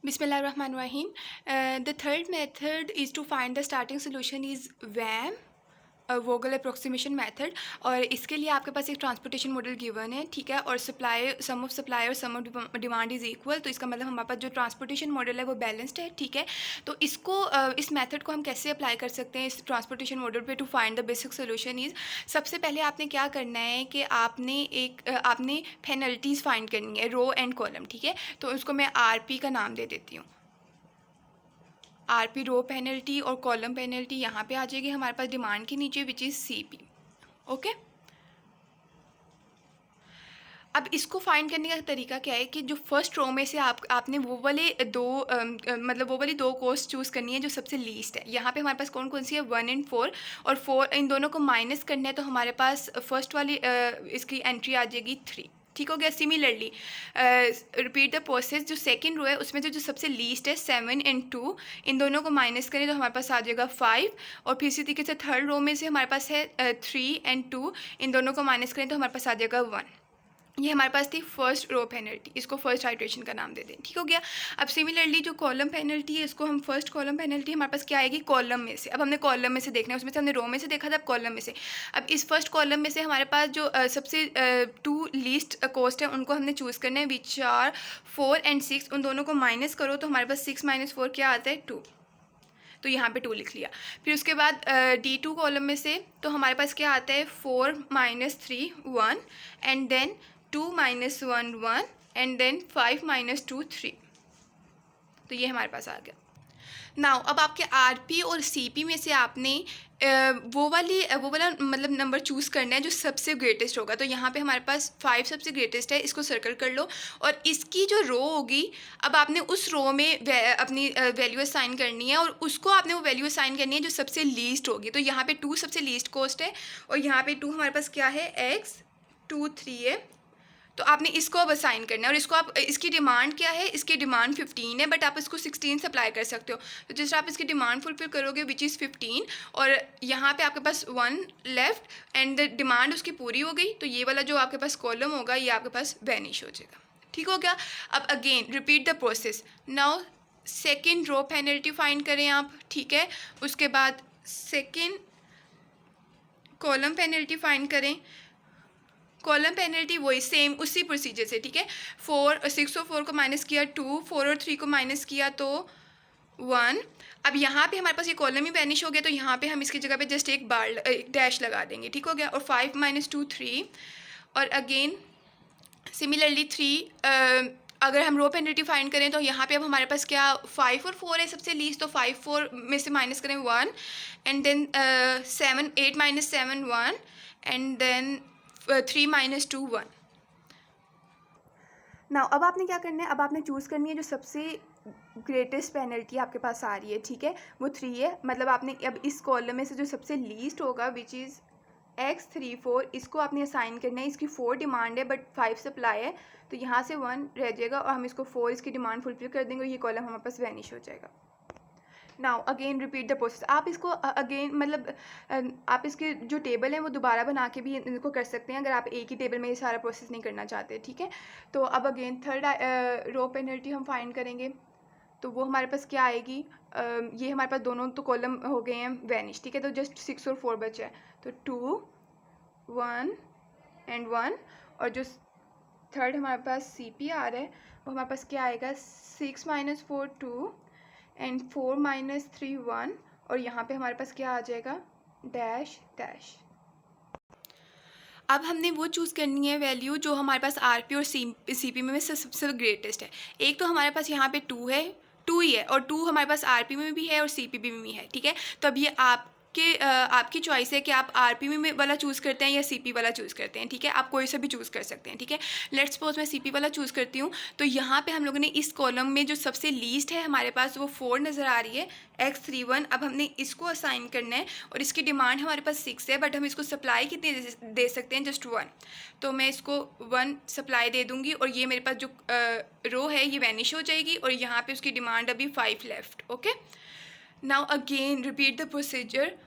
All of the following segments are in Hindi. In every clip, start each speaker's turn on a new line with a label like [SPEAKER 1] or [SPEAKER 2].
[SPEAKER 1] Bismillahirrahmanirrahim. The third method is to find the starting solution is WAM, Vogel approximation method. और इसके लिए आपके पास एक ट्रांसपोर्टेशन मॉडल गिवन है, ठीक है, और सप्लाई सम ऑफ सप्लाई और सम ऑफ डिमांड इज़ इक्वल। तो इसका मतलब हमारे पास जो ट्रांसपोर्टेशन मॉडल है वो बैलेंस्ड है, ठीक है। तो इसको इस मेथड को हम कैसे अप्लाई कर सकते हैं इस ट्रांसपोर्टेशन मॉडल पे to find the basic solution is, सबसे पहले आपने क्या करना है कि आपने पेनल्टीज़ फाइंड करनी है, रो एंड कॉलम, ठीक है। तो उसको मैं आरपी का नाम दे देती हूँ। आरपी रो पेनल्टी और कॉलम पेनल्टी यहाँ पे आ जाएगी हमारे पास डिमांड के नीचे, विच इज़ सीपी। ओके, अब इसको फाइंड करने का तरीका क्या है कि जो फर्स्ट रो में से आपने वो वाले वो वाली दो कॉस्ट चूज़ करनी है जो सबसे लीस्ट है। यहाँ पे हमारे पास कौन कौन सी है, 1 और 4, और 4 इन दोनों को माइनस करना है, तो हमारे पास फर्स्ट वाली इसकी एंट्री आ जाएगी 3। ठीक हो गया। सिमिलरली रिपीट द प्रोसेस, जो सेकंड रो है उसमें जो सबसे लीस्ट है 7 और 2, इन दोनों को माइनस करें तो हमारे पास आ जाएगा 5। और फिर इसी तरीके से थर्ड रो में से हमारे पास है 3 और 2, इन दोनों को माइनस करें तो हमारे पास आ जाएगा 1। ये हमारे पास थी फर्स्ट रो पेनल्टी, इसको फर्स्ट आइट्रेशन का नाम दे दें, ठीक हो गया। अब सिमिलरली जो कॉलम पेनल्टी है, इसको हम फर्स्ट कॉलम पेनल्टी हमारे पास क्या आएगी, कॉलम में से। अब हमने कॉलम में से देखना है, उसमें से हमने रो में से देखा था, अब कॉलम में से। अब इस फर्स्ट कॉलम में से हमारे पास जो सबसे 2 लीस्ट कॉस्ट है उनको हमने चूज़ करना है, विच आर 4 और 6। उन दोनों को माइनस करो तो हमारे पास 6 - 4 क्या आता है, 2। तो यहाँ पे 2 लिख लिया। फिर उसके बाद D2 कॉलम में से तो हमारे पास क्या आता है, 4 - 3 1, एंड देन 2 - 1 1, एंड देन 5 - 2 3। तो ये हमारे पास आ गया। नाउ अब आपके आरपी और सीपी में से आपने वो वाला मतलब नंबर चूज़ करना है जो सबसे ग्रेटेस्ट होगा। तो यहाँ पे हमारे पास 5 सबसे ग्रेटेस्ट है, इसको सर्कल कर लो। और इसकी जो रो होगी, अब आपने उस रो में अपनी वैल्यू असाइन करनी है, और उसको आपने वो वैल्यू असाइन करनी है जो सबसे लीस्ट होगी। तो यहाँ पे 2 सबसे लीस्ट कॉस्ट है, और यहाँ पे 2 हमारे पास क्या है, x 2 3 है। तो आपने इसको अब असाइन करना है, और इसको आप, इसकी डिमांड क्या है, इसकी डिमांड 15 है, बट आप इसको 16 सप्लाई कर सकते हो। तो जिस आप इसकी डिमांड फुलफिल करोगे विच इज़ 15, और यहाँ पे आपके पास 1 लेफ्ट, एंड द डिमांड उसकी पूरी हो गई, तो ये वाला जो आपके पास कॉलम होगा ये आपके पास वैनिश हो जाएगा। ठीक हो गया। अब again repeat the process. Now second row penalty find करें आप, ठीक है। उसके बाद सेकेंड कॉलम पेनल्टी फाइंड करें। कॉलम पेनल्टी वही सेम उसी प्रोसीजर से, ठीक है। 6 और 4 को माइनस किया 2, 4 और 3 को माइनस किया तो 1। अब यहाँ पे हमारे पास ये कॉलम ही वैनिश हो गया, तो यहाँ पे हम इसकी जगह पे जस्ट एक डैश लगा देंगे, ठीक हो गया। और 5 - 2 3, और अगेन सिमिलरली 3। अगर हम रो पेनल्टी फाइंड करें तो यहाँ पे अब हमारे पास क्या, 5 और 4 है सबसे लीस्ट, तो 5 4 में से माइनस करें 1, and then 7 8 - 7 1, and then 3 - 2 1। Now अब आपने क्या करना है, अब आपने चूज़ करनी है जो सबसे ग्रेटेस्ट पेनल्टी आपके पास आ रही है, ठीक है, वो 3 है। मतलब आपने अब इस कॉलम में से जो सबसे लीस्ट होगा विच इज़ x 3 4, इसको आपने असाइन करना है। इसकी 4 डिमांड है बट 5 सप्लाई है, तो यहाँ से 1 रह जाएगा, और हम इसको 4 इसकी डिमांड फुलफिल कर देंगे, और ये कॉलम हमारे पास वैनिश हो जाएगा। Now again repeat the process. आप इसको अगेन आप इसके जो टेबल है वो दोबारा बना के भी इनको कर सकते हैं, अगर आप एक ही टेबल में ये सारा प्रोसेस नहीं करना चाहते, ठीक है। तो अब अगेन थर्ड रो पेनल्टी हम फाइंड करेंगे, तो वो हमारे पास क्या आएगी, ये हमारे पास दोनों तो कॉलम हो गए हैं वैनिश, ठीक है। तो जस्ट 6 और 4 बचा है, तो 2 1 एंड 1, और जो थर्ड हमारे पास सी पी आ रहा है वो हमारे पास क्या आएगा, 6 - 4 2, एंड 4 - 3 1, और यहाँ पे हमारे पास क्या आ जाएगा, डैश डैश। अब हमने वो चूज़ करनी है वैल्यू जो हमारे पास आरपी और सीपी में से सबसे ग्रेटेस्ट है। एक तो हमारे पास यहाँ पे 2 है, 2 ही है, और 2 हमारे पास आरपी में भी है और सीपीपी में भी है, ठीक है। तो अब ये आपकी चॉइस है कि आप आरपी में वाला चूज़ करते हैं या सीपी वाला चूज़ करते हैं, ठीक है। आप कोई सा भी चूज़ कर सकते हैं, ठीक है। लेट्स सपोज मैं सीपी वाला चूज़ करती हूँ। तो यहाँ पे हम लोगों ने इस कॉलम में जो सबसे लीस्ट है हमारे पास वो 4 नज़र आ रही है, x 3 1। अब हमने इसको असाइन करना है, और इसकी डिमांड हमारे पास 6 है, बट हम इसको सप्लाई कितनी दे सकते हैं, जस्ट 1। तो मैं इसको 1 सप्लाई दे दूँगी, और ये मेरे पास जो रो है ये वैनिश हो जाएगी, और यहाँ पे उसकी डिमांड अभी 5 left. Okay, now again repeat the procedure.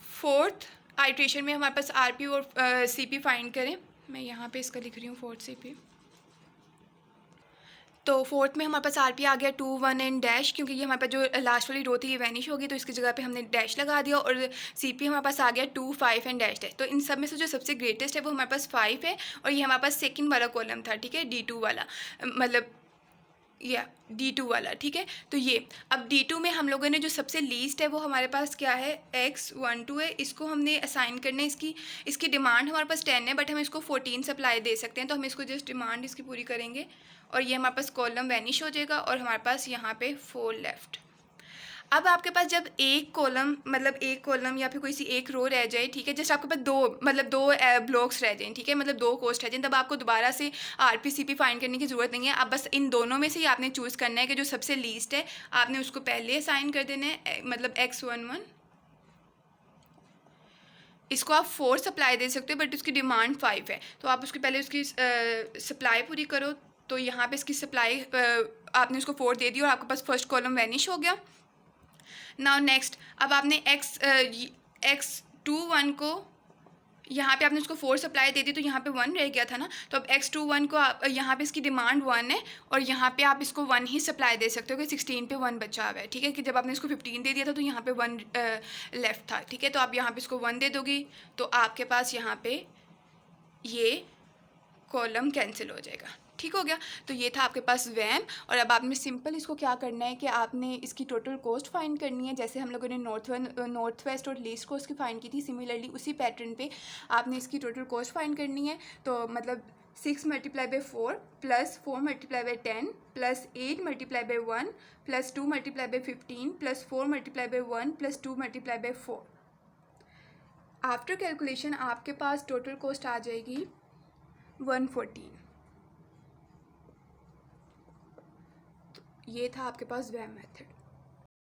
[SPEAKER 1] Fourth iteration में हमारे पास आरपी और सीपी फाइंड करें। मैं यहाँ पे इसका लिख रही हूँ, फोर्थ सीपी। तो फोर्थ में हमारे पास आरपी आ गया 2 1 एंड डैश, क्योंकि ये हमारे पास जो लास्ट वाली रो थी ये वैनिश होगी, तो इसकी जगह पे हमने डैश लगा दिया। और सीपी हमारे पास आ गया 2 5 एंड डैश डैश। तो इन सब में से जो सबसे ग्रेटेस्ट है वो हमारे पास 5 है, और ये हमारे पास सेकंड वाला कॉलम था, ठीक है, D2 वाला, मतलब या D2 वाला, ठीक है। तो ये अब D2 में हम लोगों ने जो सबसे लीस्ट है वो हमारे पास क्या है, X12 है। इसको हमने असाइन करना है, इसकी डिमांड हमारे पास 10 है, बट हम इसको 14 सप्लाई दे सकते हैं। तो हम इसको जस्ट डिमांड इसकी पूरी करेंगे, और ये हमारे पास कॉलम वैनिश हो जाएगा, और हमारे पास यहाँ पे 4 लेफ्ट। अब आपके पास जब एक कॉलम, मतलब एक कॉलम या फिर कोई सी एक रो रह जाए, ठीक है, जैसे आपके पास दो ब्लॉक्स रह जाएं, ठीक है, मतलब दो कोस्ट रह जाएं, तब आपको दोबारा से आरपीसीपी फाइंड करने की ज़रूरत नहीं है। आप बस इन दोनों में से ही आपने चूज़ करना है कि जो सबसे लीस्ट है आपने उसको पहले असाइन कर देना है, मतलब X11। इसको आप 4 सप्लाई दे सकते हो, बट उसकी डिमांड 5 है, तो आप उसकी पहले उसकी सप्लाई पूरी करो। तो यहाँ पे इसकी सप्लाई आपने उसको 4 दे दी, और आपके पास फर्स्ट कॉलम वैनिश हो गया। नाउ नेक्स्ट, अब आपने X21 को यहाँ पे आपने उसको 4 सप्लाई दे दी, तो यहाँ पे 1 रह गया था ना। तो अब X21 को आप यहाँ पे इसकी डिमांड 1 है, और यहाँ पे आप इसको 1 ही सप्लाई दे सकते हो कि 16 पे 1 बचा हुआ है, ठीक है। कि जब आपने इसको 15 दे दिया था तो यहाँ पे 1 लेफ्ट था, ठीक है। तो आप यहाँ पे इसको 1 दे दोगी, तो आपके पास यहाँ पे ये कॉलम कैंसिल हो जाएगा, ठीक हो गया। तो ये था आपके पास वैम। और अब आपने सिंपल इसको क्या करना है कि आपने इसकी टोटल कॉस्ट फाइंड करनी है, जैसे हम लोगों ने नॉर्थ वेस्ट और लीस्ट कॉस्ट की फाइंड की थी, सिमिलरली उसी पैटर्न पे आपने इसकी टोटल कॉस्ट फाइंड करनी है। तो मतलब 6 multiply by 4 plus 4 multiply by 10 plus 8 multiply by 1 plus 2 multiply by 15 plus 4 multiply by 1 plus 2 multiply by 4। After calculation आपके पास टोटल कॉस्ट आ जाएगी 114। ये था आपके पास वैम मेथड।